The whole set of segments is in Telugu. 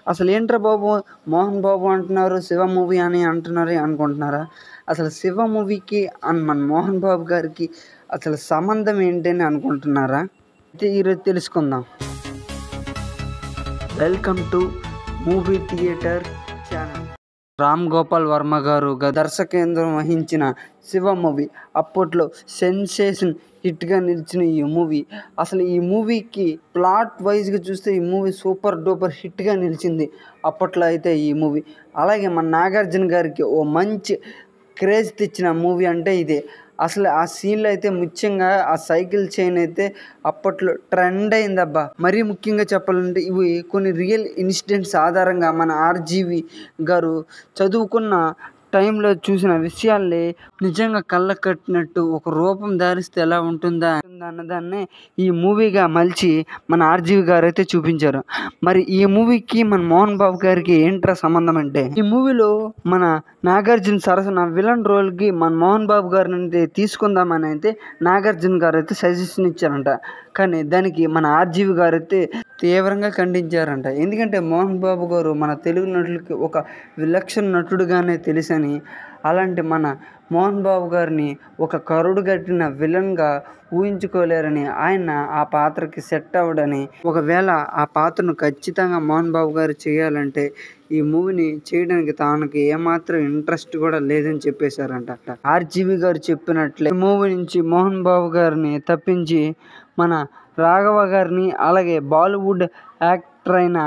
అసలు ఏంట్రా బాబు మోహన్ బాబు అంటున్నారు, శివ మూవీ అని అంటున్నారు అనుకుంటున్నారా? అసలు శివ మూవీకి అండ్ మన మోహన్ బాబు గారికి అసలు సంబంధం ఏంటని అనుకుంటున్నారా? అయితే ఈరోజు తెలుసుకుందాం. Welcome to movie theatre channel. Ram Gopal Varma గారు దర్శకేంద్రం వహించిన శివ మూవీ అప్పట్లో సెన్సేషన్ హిట్గా నిలిచిన ఈ మూవీ. అసలు ఈ మూవీకి ప్లాట్ వైజ్గా చూస్తే ఈ మూవీ సూపర్ డూపర్ హిట్గా నిలిచింది అప్పట్లో అయితే ఈ మూవీ. అలాగే మన నాగార్జున గారికి ఓ మంచి క్రేజ్ తెచ్చిన మూవీ అంటే ఇదే. అసలు ఆ సీన్లో అయితే ముఖ్యంగా ఆ సైకిల్ చైన్ అయితే అప్పట్లో ట్రెండ్ అయిందబ్బా. మరీ ముఖ్యంగా చెప్పాలంటే ఇవి కొన్ని రియల్ ఇన్సిడెంట్స్ ఆధారంగా మన ఆర్జీవి గారు చదువుకున్న టైంలో చూసిన విషయాల్ని నిజంగా కళ్ళకు కట్టినట్టు ఒక రూపం ధారిస్తే ఎలా ఉంటుందా అన్నదాన్నే ఈ మూవీగా మలిచి మన ఆర్జీవి గారు అయితే చూపించారు. మరి ఈ మూవీకి మన మోహన్ బాబు గారికి ఏంట్రా సంబంధం అంటే, ఈ మూవీలో మన నాగార్జున సరసన విలన్ రోల్కి మన మోహన్ బాబు గారిని అయితే తీసుకుందామని అయితే నాగార్జున గారు అయితే సజెషన్ ఇచ్చారంట. కానీ దానికి మన ఆర్జీవి గారు అయితే తీవ్రంగా ఖండించారంట. ఎందుకంటే మోహన్ బాబు గారు మన తెలుగు నటులకి ఒక విలక్షణ నటుడుగానే తెలుసని, అలాంటి మన మోహన్ బాబు గారిని ఒక కరుడు కట్టిన విలన్గా ఊహించుకోలేరని, ఆయన ఆ పాత్రకి సెట్ అవ్వడని, ఒకవేళ ఆ పాత్రను ఖచ్చితంగా మోహన్ బాబు గారు చేయాలంటే ఈ మూవీని చేయడానికి తనకి ఏమాత్రం ఇంట్రెస్ట్ కూడా లేదని చెప్పేశారంట. ఆర్జీవి గారు చెప్పినట్లే మూవీ నుంచి మోహన్ బాబు గారిని తప్పించి మన రాఘవ గారిని, అలాగే బాలీవుడ్ యాక్టర్ అయిన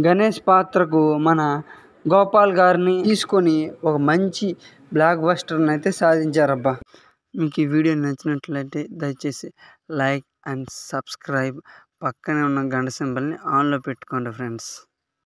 గణేష్ పాత్రకు మన గోపాల్ గారిని తీసుకొని ఒక మంచి బ్లాక్ బస్టర్ని అయితే సాధించారబ్బా. మీకు ఈ వీడియో నచ్చినట్లయితే దయచేసి లైక్ అండ్ సబ్స్క్రైబ్, పక్కనే ఉన్న గంట సింబల్ని ఆన్లో పెట్టుకోండి ఫ్రెండ్స్.